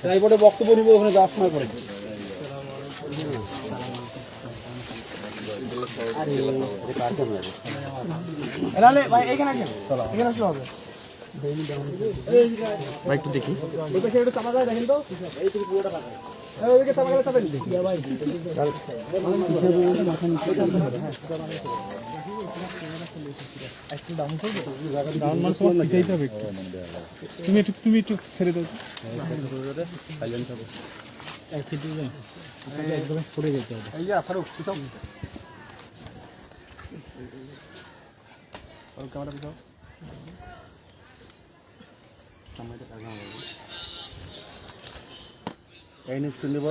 ট্রাইপডে বক্তব্য নিব ওখানে যাওয়ার সময় পরে। ভাই এখানে আসলে হবে ভাই, একটু দেখি একটু চাপা যায় দেখেন তো, এইটুকু পুরোটা ওইদিকে চাপা গেলে চাপেন দেখি ভাই। তুমি একটু ছেড়ে দাও, সরে যেতে হবে। এই যে ফারুক ক্যামেরা পিছাও। এই নিউজ নেব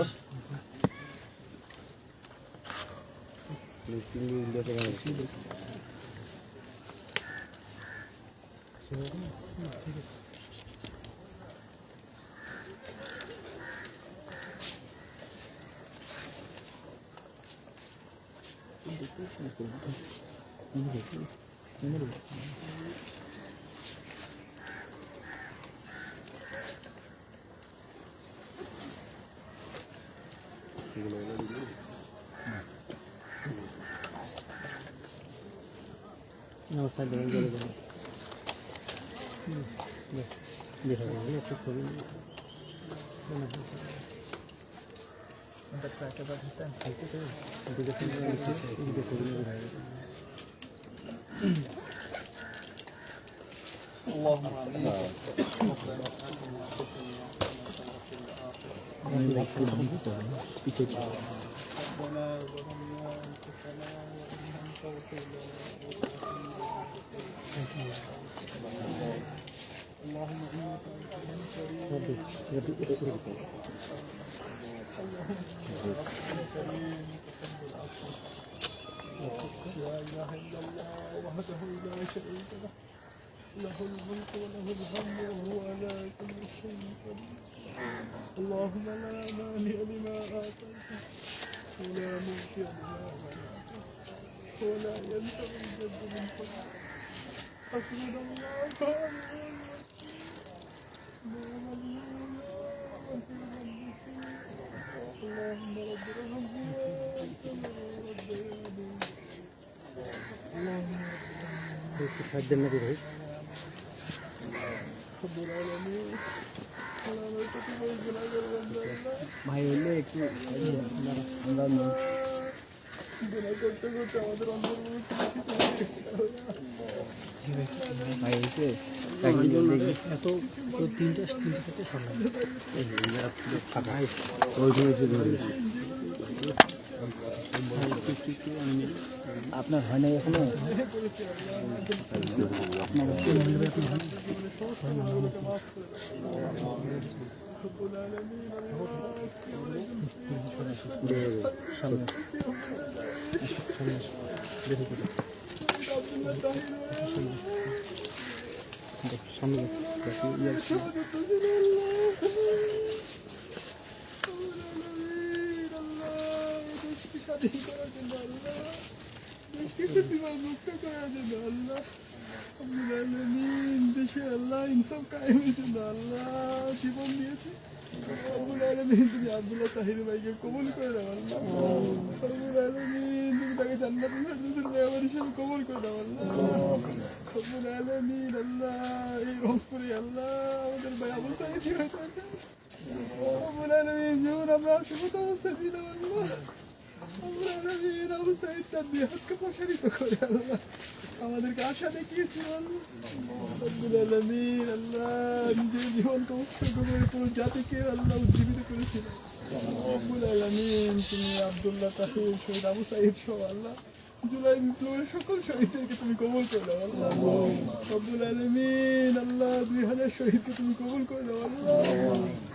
নমস্কার। له الملك وله الحمد وهو على كل شيء قدير. اللهم لا مانع لما آتيت ولا معطي لما منعت ولا ينفع الجد من فضلك. حسبنا الله ونعم الوكيل. اللهم رب ارحمني كما ربياني. اللهم একটু সাইড দেন না ভাই। ভাই হইলে একটু আমরা করতে করতে আমাদের ভাই হয়েছে এত তিনটে চারটে আপনার হয় নাই এখনো? দেশে আল্লাহ ইনসাফ কায়েমের জন্য আল্লাহ জীবন দিয়েছে। রব্বুল আলামিন তুমি আব্দুল্লাহ তাহির ভাইকে কবুল করে দাও আল্লাহ। রব্বুল আলামিন তুমি তাকে জান্নাতুল ফেরদৌসের মেহমান হিসেবে কবুল করে দাও আল্লাহ। রব্বুল আলামিন আল্লাহ এই রংপুরে আল্লাহ আমাদের ভাই আবু সাঈদ জীবিত আছে। রব্বুল আলামিন যেমন আমরা আশীর্বাদ অবস্থায় ছিলাম আল্লাহ, রব্বুল আলামিন আবু সাঈদ তার দুই হাতকে প্রসারিত করে আল্লাহ আমাদেরকে আশা দেখিয়েছিল আল্লাহ। রব্বুল আলামিন আল্লাহ নিজের জীবনকে উৎসর্গ করে পুরো জাতিকে আল্লাহ উজ্জীবিত করেছিল। রব্বুল আলামিন তুমি আব্দুল্লাহ তাহির শহীদ আবু সাঈদ সহ আল্লাহ জুলাই বিপ্লবের সকল শহীদদেরকে তুমি কবুল করে দাও আল্লাহ। রব্বুল আলামিন আল্লাহ 2000 শহীদকে তুমি কবুল করে দাও আল্লাহ।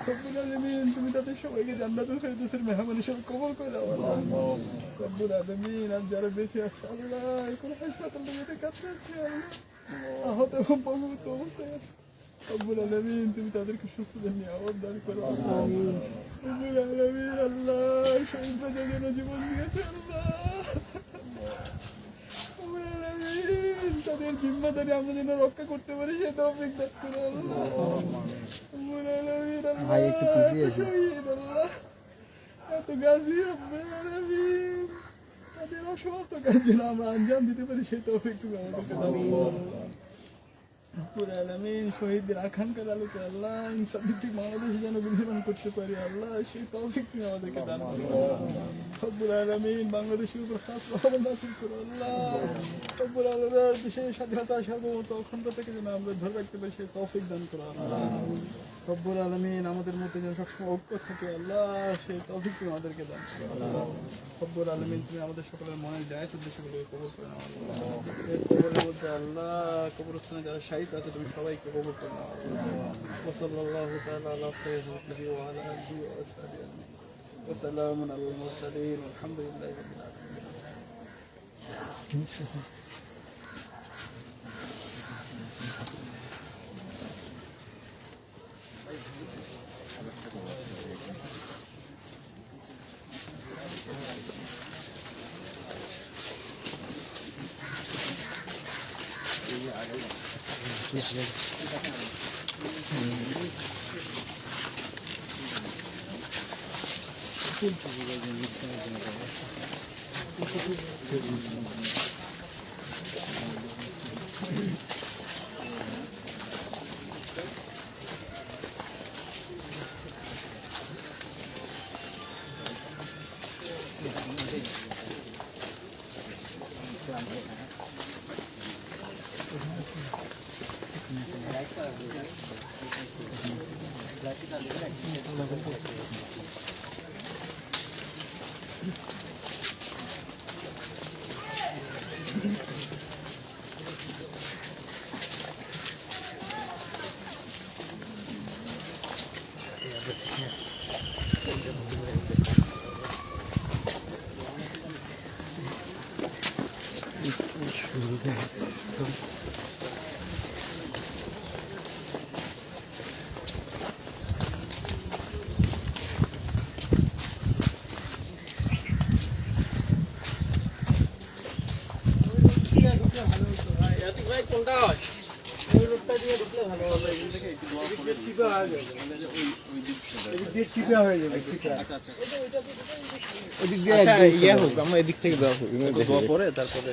রব্বুল আলামিন তুমি তাদের সবাইকে জান্নাতুল ফেরদৌসের মেহমান হিসেবে কবুল করে দাও আল্লাহ। রব্বুল আলামিন আর যারা বেঁচে আছে আল্লাহ এখন হাসপাতালে কাছে আছে আল্লাহ আহত এবং পঙ্গুত্ব অবস্থায় আছে। রব্বুল আলামিন তুমি তাদেরকে সুস্থতা নিয়ে আবার দান করো। রব্বুল আলামিন আল্লাহ শহীদরা যেন জীবন দিয়েছে আল্লাহ, রব্বুল আলামিন তাদের জিম্মাদারি আমরা যেন রক্ষা করতে পারি সে তৌফিক দান করো আল্লাহ। রব্বুল আলামিন আল্লাহ এত শহীদ আল্লাহ, এত গাজী রব্বুল আলামিন তাদের অসমাপ্ত কাজ যেন আমরা আঞ্জাম দিতে পারি সেই তৌফিক তুমি আমাদেরকে দান করো আল্লাহ। রব্বুল আলামিন শহীদদের আকাঙ্ক্ষার আলোকে আল্লাহ ইনসাফ ভিত্তিক বাংলাদেশ যেন বিনির্মাণ করতে পারি আল্লাহ সেই তৌফিক তুমি আমাদেরকে দান করো। রব্বুল আলামিন বাংলাদেশের উপর খাস রহমত নাযিল করো আল্লাহ। রব্বুল আলামিন দেশের স্বাধীনতা সার্বভৌমত্ব অখণ্ডতাকে যেন আমরা ধরে রাখতে পারি সেই তৌফিক দান করো আল্লাহ। রব্বুল আলামিন আমাদের মধ্যে যেন সবসময় ঐক্য থাকে আল্লাহ সেই তৌফিক তুমি আমাদেরকে দান করো আল্লাহ। রব্বুল আলামিন তুমি আমাদের সকলের মনের জায়েজ উদ্দেশ্যগুলোকে কবুল করে নাও আল্লাহ। এই কবরের মধ্যে আল্লাহ কবরস্থানে যারা শাহীদ আছে তুমি সবাইকে কবুল করে নাও আল্লাহ। ওয়া সাল্লাল্লাহু তাআলা আলা খায়রিহি ওয়া আলা আলিহি ওয়া আসহাবিহি আজমাইন ওয়া সালামুন আলাল মুরসালিন আলহামদুলিল্লাহি রাব্বিল আলামিন। এদিক থেকে দেওয়া হোক পরে তারপরে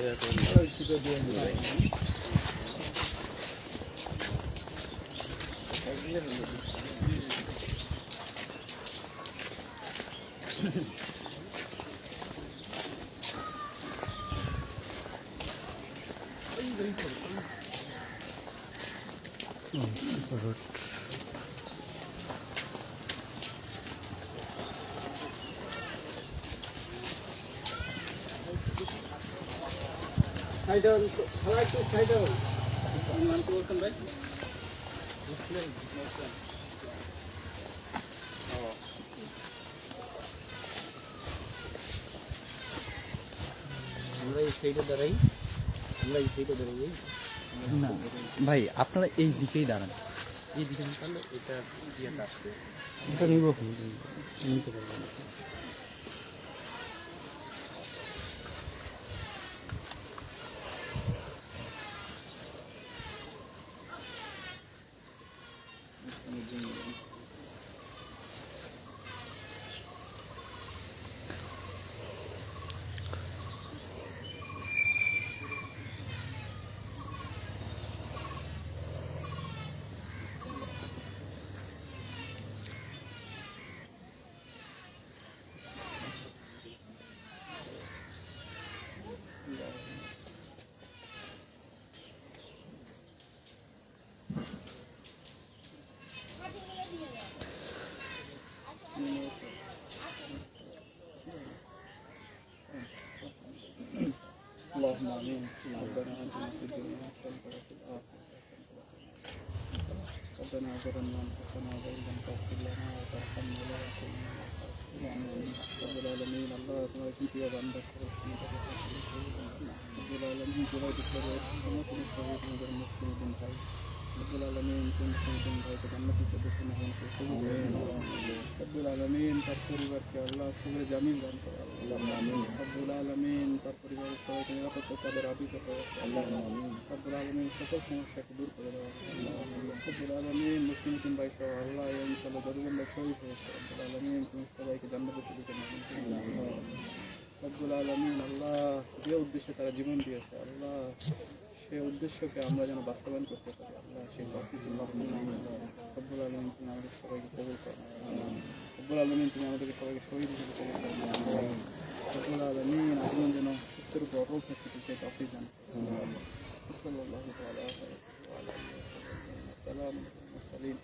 ভাই আপনারা এই দিকেই দাঁড়ান, এই দিকে নিতে এটা ইয়েটা আসবে, এটা নিব নিতে পারবেন। اللهم امين. ربنا اتنا في الدنيا حسنه وفي الاخره حسنه ربنا ظلمنا انفسنا وان لم تغفر لنا وترحمنا لنكونن من الخاسرين. رب العالمين الله تبارك فيك وعندك رب العالمين জেলায় সমস্ত শহীদ মুসলিম ভাই রব্বুল আলামিন কোন মুসলিম ভাইকে জান্নাতের সদস্য নাম রব্বুল আলামিন তার পরিবারকে আল্লাহ সবরে জামিন দান করে রব্বুল আলামিন তার পরিবারের সবাইকে নিরাপত্তা তাদের আবিত করে রব্বুল আলামিন সকল সমস্যাকে দূর করে দেওয়া রব্বুল আলামিন মুসলিম ভাই সহ আল্লাহ এই অঞ্চলে যতজন ভাই শহীদ হয়েছে রব্বুল আলামিন তুমি সবাইকে জান্নাতের সদস্য নাম রব্বুল আলামিন আল্লাহ যে উদ্দেশ্যে তারা জীবন দিয়েছে আল্লাহ সেই উদ্দেশ্যকে আমরা যেন বাস্তবায়ন করতে পারি আল্লাহ সেই রব্বুল আলামিন তুমি আমাদের সবাইকে কবুল করো রব্বুল আলামিন তুমি আমাদেরকে সবাইকে শহীদ হিসেবে কবুল করো রব্বুল আলামিন আজীবন যেন সুস্থের উপর অটল থাকতে সেই তৌফিক দান সাল্লাল্লাহু তাআলা ওয়া আলিহি ওয়া সাল্লাম মুরসালিন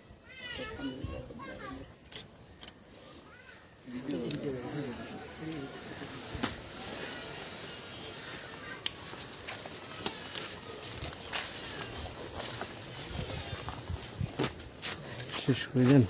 আলহামদুলিল্লাহ রাব্বিল আলামিন শেষ করে দেন।